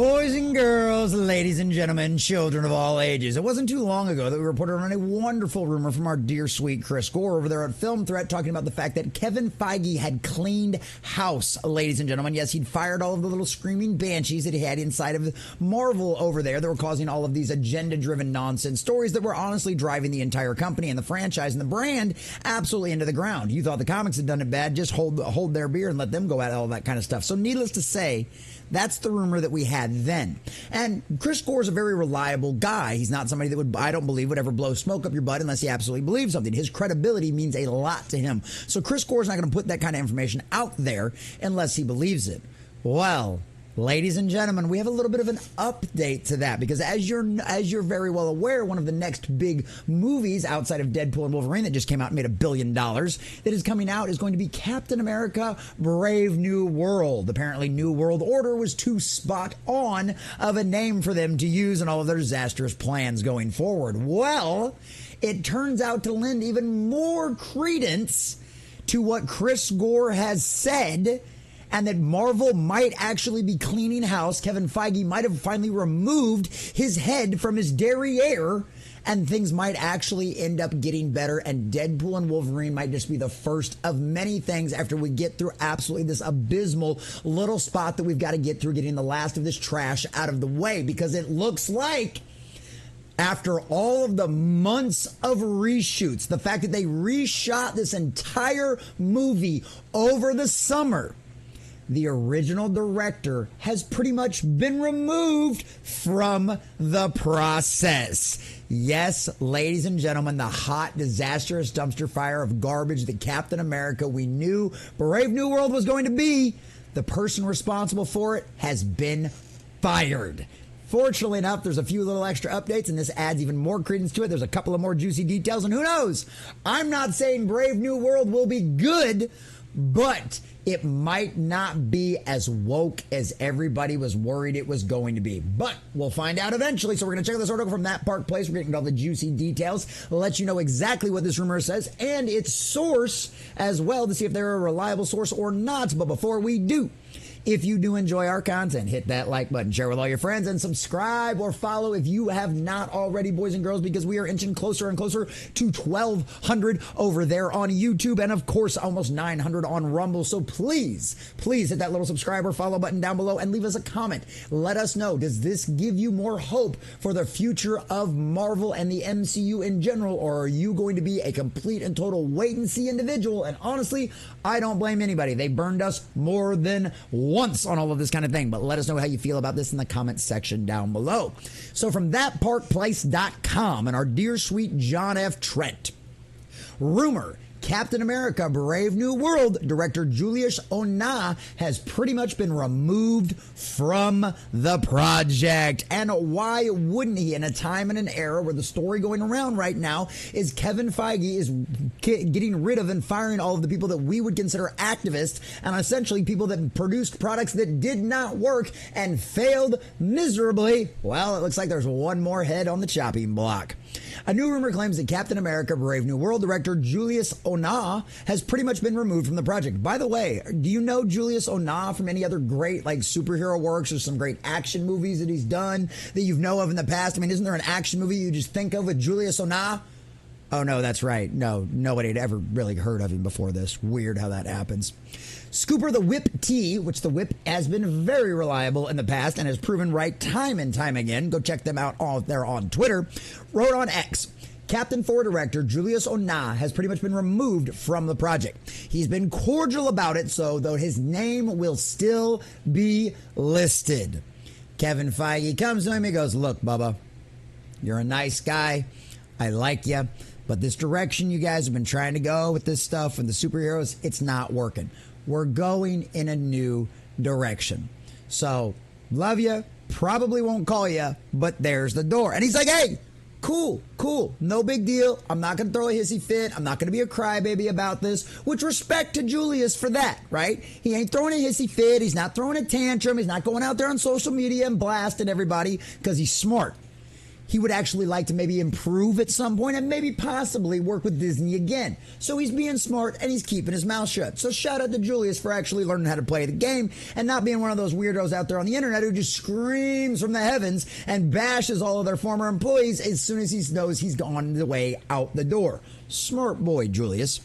Boys and girls, ladies and gentlemen, children of all ages. It wasn't too long ago that we reported on a wonderful rumor from our dear sweet Chris Gore over there at Film Threat talking about the fact that Kevin Feige had cleaned house, ladies and gentlemen. Yes, he'd fired all of the little screaming banshees that he had inside of Marvel over there that were causing all of these agenda-driven nonsense stories that were honestly driving the entire company and the franchise and the brand absolutely into the ground. You thought the comics had done it bad, just hold their beer and let them go at all that kind of stuff. So needless to say, that's the rumor that we had then. And Chris Gore's a very reliable guy. He's not somebody that would, I don't believe, would ever blow smoke up your butt unless he absolutely believes something. His credibility means a lot to him. So Chris Gore's not going to put that kind of information out there unless he believes it. Well, ladies and gentlemen, we have a little bit of an update to that because as you're very well aware, one of the next big movies outside of Deadpool and Wolverine that just came out and made $1 billion that is coming out is going to be Captain America: Brave New World. Apparently, New World Order was too spot on of a name for them to use in all of their disastrous plans going forward. Well, it turns out to lend even more credence to what Chris Gore has said, and that Marvel might actually be cleaning house. Kevin Feige might have finally removed his head from his derriere, and things might actually end up getting better, and Deadpool and Wolverine might just be the first of many things after we get through absolutely this abysmal little spot that we've got to get through, getting the last of this trash out of the way, because it looks like after all of the months of reshoots, the fact that they reshot this entire movie over the summer, the original director has pretty much been removed from the process. Yes, ladies and gentlemen, the hot, disastrous dumpster fire of garbage that Captain America we knew Brave New World was going to be, the person responsible for it has been fired. Fortunately enough, there's a few little extra updates, and this adds even more credence to it. There's a couple of more juicy details, and who knows? I'm not saying Brave New World will be good, but it might not be as woke as everybody was worried it was going to be. But we'll find out eventually. So we're going to check out this article from That Park Place. We're getting all the juicy details. We'll let you know exactly what this rumor says and its source as well to see if they're a reliable source or not. But before we do, if you do enjoy our content, hit that like button, share with all your friends, and subscribe or follow if you have not already, boys and girls, because we are inching closer and closer to 1,200 over there on YouTube, and of course, almost 900 on Rumble. So please hit that little subscribe or follow button down below and leave us a comment. Let us know, does this give you more hope for the future of Marvel and the MCU in general, or are you going to be a complete and total wait-and-see individual? And honestly, I don't blame anybody. They burned us more than once on all of this kind of thing, but let us know how you feel about this in the comments section down below. So from thatparkplace.com and our dear sweet John F. Trent, rumor: Captain America: Brave New World director Julius Onah has pretty much been removed from the project. And why wouldn't he, in a time and an era where the story going around right now is Kevin Feige is getting rid of and firing all of the people that we would consider activists and essentially people that produced products that did not work and failed miserably? Well, it looks like there's one more head on the chopping block. A new rumor claims that Captain America: Brave New World director Julius Onah has pretty much been removed from the project. By the way, do you know Julius Onah from any other great superhero works or some great action movies that he's done that you know of in the past? I mean, isn't there an action movie you just think of with Julius Onah? Oh, no, that's right. No, nobody had ever really heard of him before this. Weird how that happens. Scooper the Whip T, which the Whip has been very reliable in the past and has proven right time and time again, go check them out all there on Twitter, wrote on X: Captain 4 director Julius Onah has pretty much been removed from the project. He's been cordial about it, so though his name will still be listed. Kevin Feige comes to him, he goes, "Look, Bubba, you're a nice guy. I like you. But this direction you guys have been trying to go with this stuff and the superheroes, it's not working. We're going in a new direction. So, love you. Probably won't call you, but there's the door." And he's like, "Hey, cool, no big deal. I'm not going to throw a hissy fit. I'm not going to be a crybaby about this," which respect to Julius for that, right? He ain't throwing a hissy fit. He's not throwing a tantrum. He's not going out there on social media and blasting everybody because he's smart. he would actually like to maybe improve at some point and maybe possibly work with Disney again. So he's being smart and he's keeping his mouth shut. So shout out to Julius for actually learning how to play the game and not being one of those weirdos out there on the internet who just screams from the heavens and bashes all of their former employees as soon as he knows he's on the way out the door. Smart boy, Julius.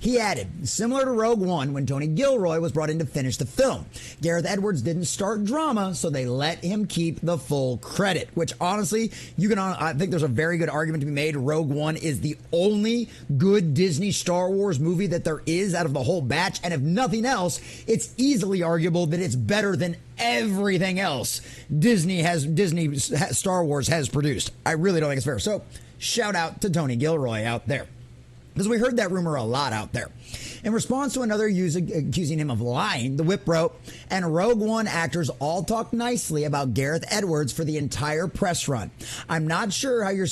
He added, similar to Rogue One, when Tony Gilroy was brought in to finish the film, Gareth Edwards didn't start drama, so they let him keep the full credit, which honestly, I think there's a very good argument to be made. Rogue One is the only good Disney Star Wars movie that there is out of the whole batch, and if nothing else, it's easily arguable that it's better than everything else Disney Star Wars has produced. I really don't think it's fair. So, shout out to Tony Gilroy out there. Because we heard that rumor a lot out there. In response to another user accusing him of lying, the Whip wrote, and Rogue One actors all talked nicely about Gareth Edwards for the entire press run. I'm not sure how you're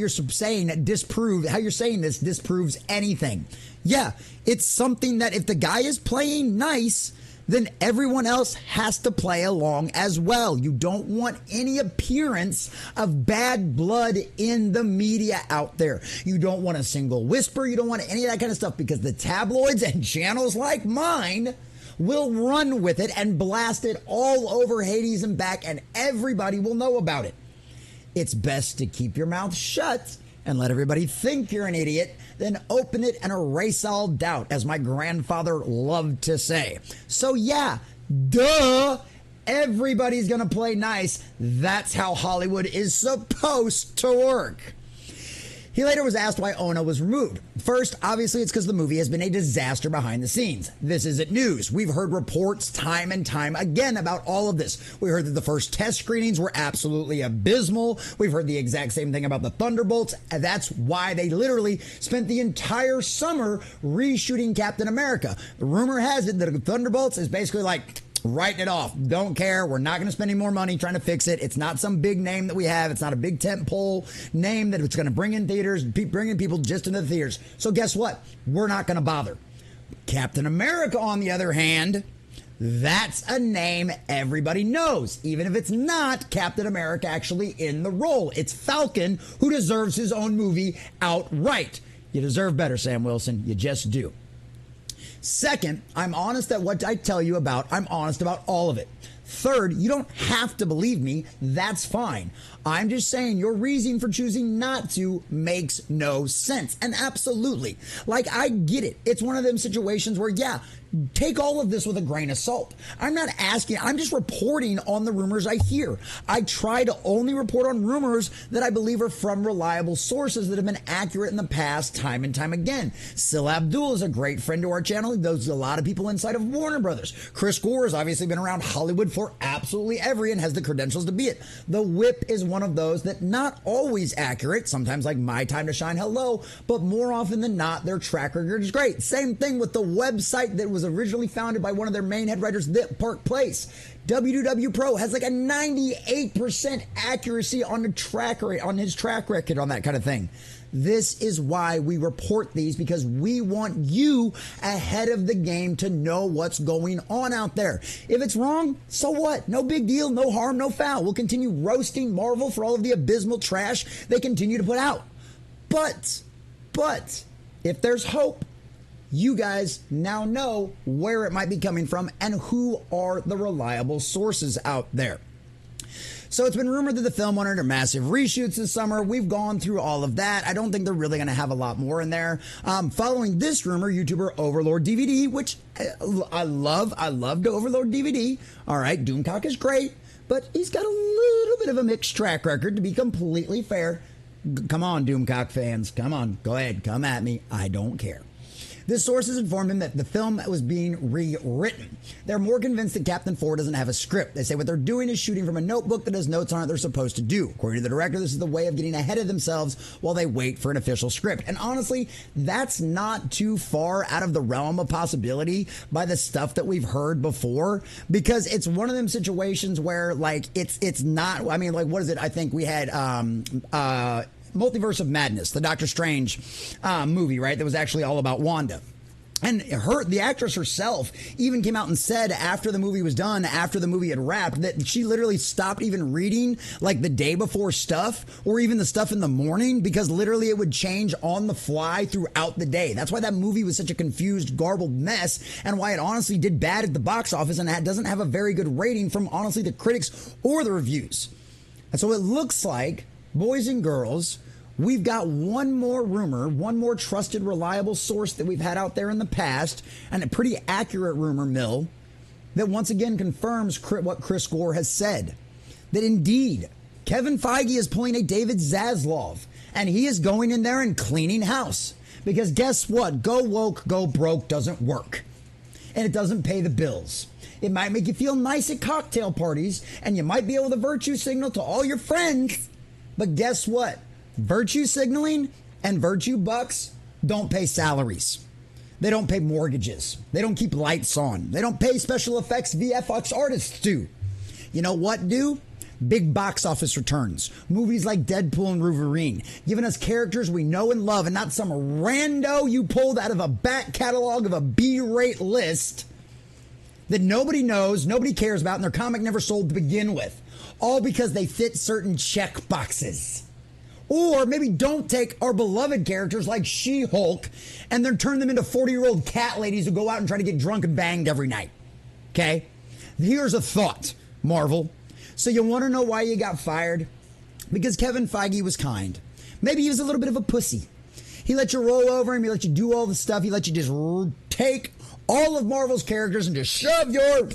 saying this disproves anything. Yeah, it's something that if the guy is playing nice, then everyone else has to play along as well. You don't want any appearance of bad blood in the media out there. You don't want a single whisper. You don't want any of that kind of stuff because the tabloids and channels like mine will run with it and blast it all over Hades and back, and everybody will know about it. It's best to keep your mouth shut and let everybody think you're an idiot, then open it and erase all doubt, as my grandfather loved to say. So yeah, duh, everybody's gonna play nice. That's how Hollywood is supposed to work. He later was asked why Onah was removed. First, obviously, it's because the movie has been a disaster behind the scenes. This isn't news. We've heard reports time and time again about all of this. We heard that the first test screenings were absolutely abysmal. We've heard the exact same thing about the Thunderbolts. And that's why they literally spent the entire summer reshooting Captain America. The rumor has it that the Thunderbolts is basically like, writing it off. Don't care. We're not going to spend any more money trying to fix it. It's not some big name that we have. It's not a big tentpole name that it's going to bring in theaters, bringing people just into the theaters. So guess what? We're not going to bother. Captain America, on the other hand, that's a name everybody knows, even if it's not Captain America actually in the role. It's Falcon, who deserves his own movie outright. You deserve better, Sam Wilson. You just do. Second, I'm honest at what I tell you about. I'm honest about all of it. Third, you don't have to believe me. That's fine. I'm just saying your reason for choosing not to makes no sense. And absolutely, like, I get it. It's one of them situations where, yeah, take all of this with a grain of salt. I'm not asking. I'm just reporting on the rumors I hear. I try to only report on rumors that I believe are from reliable sources that have been accurate in the past time and time again. Sil Abdul is a great friend to our channel. He knows a lot of people inside of Warner Brothers. Chris Gore has obviously been around Hollywood for absolutely every and has the credentials to be it. The Whip is one of those that not always accurate, sometimes like My Time to Shine, hello, but more often than not, their track record is great. Same thing with the website that was originally founded by one of their main head writers, That Park Place. WW Pro has like a 98% accuracy on his track record on that kind of thing. This is why we report these, because we want you ahead of the game to know what's going on out there. If it's wrong, so what? No big deal, no harm, no foul. We'll continue roasting Marvel for all of the abysmal trash they continue to put out. But, if there's hope, you guys now know where it might be coming from and who are the reliable sources out there. So it's been rumored that the film went under massive reshoots this summer. We've gone through all of that. I don't think they're really going to have a lot more in there. Following this rumor, YouTuber Overlord DVD, which I loved Overlord DVD. All right, Doomcock is great, but he's got a little bit of a mixed track record, to be completely fair. Come on, Doomcock fans. Come on. Go ahead. Come at me. I don't care. This source has informed him that the film was being rewritten. They're more convinced that Captain 4 doesn't have a script. They say what they're doing is shooting from a notebook that has notes on it they're supposed to do. According to the director, this is the way of getting ahead of themselves while they wait for an official script. And honestly, that's not too far out of the realm of possibility by the stuff that we've heard before, because it's one of them situations where, like, it's not, I mean, like, what is it? I think we had, Multiverse of Madness, the Doctor Strange movie, right? That was actually all about Wanda. And the actress herself even came out and said after the movie was done, after the movie had wrapped, that she literally stopped even reading like the day before stuff or even the stuff in the morning because literally it would change on the fly throughout the day. That's why that movie was such a confused, garbled mess and why it honestly did bad at the box office and it doesn't have a very good rating from honestly the critics or the reviews. And so it looks like, boys and girls, we've got one more rumor, one more trusted, reliable source that we've had out there in the past, and a pretty accurate rumor mill that once again confirms what Chris Gore has said. That indeed, Kevin Feige is pulling a David Zaslav, and he is going in there and cleaning house. Because guess what? Go woke, go broke doesn't work. And it doesn't pay the bills. It might make you feel nice at cocktail parties, and you might be able to virtue signal to all your friends. But guess what? Virtue signaling and virtue bucks don't pay salaries. They don't pay mortgages. They don't keep lights on. They don't pay special effects VFX artists do. You know what do? Big box office returns. Movies like Deadpool and Wolverine, giving us characters we know and love and not some rando you pulled out of a back catalog of a B-rate list that nobody knows, nobody cares about, and their comic never sold to begin with. All because they fit certain check boxes. Or maybe don't take our beloved characters like She-Hulk and then turn them into 40-year-old cat ladies who go out and try to get drunk and banged every night. Okay? Here's a thought, Marvel. So you want to know why you got fired? Because Kevin Feige was kind. Maybe he was a little bit of a pussy. He let you roll over him. He let you do all the stuff. He let you just take all of Marvel's characters and just shove your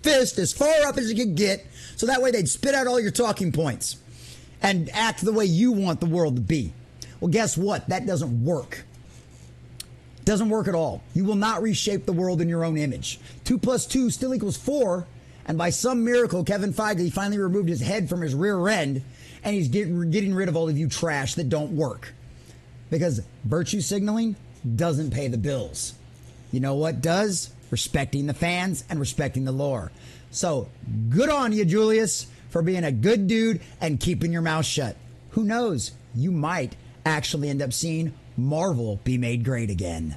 fist as far up as you could get so that way they'd spit out all your talking points and act the way you want the world to be. Well, guess what? That doesn't work. Doesn't work at all. You will not reshape the world in your own image. 2 + 2 still equals 4, and by some miracle, Kevin Feige finally removed his head from his rear end, and he's getting rid of all of you trash that don't work. Because virtue signaling doesn't pay the bills. You know what does? Respecting the fans and respecting the lore. So, good on you, Julius, for being a good dude and keeping your mouth shut. Who knows? You might actually end up seeing Marvel be made great again.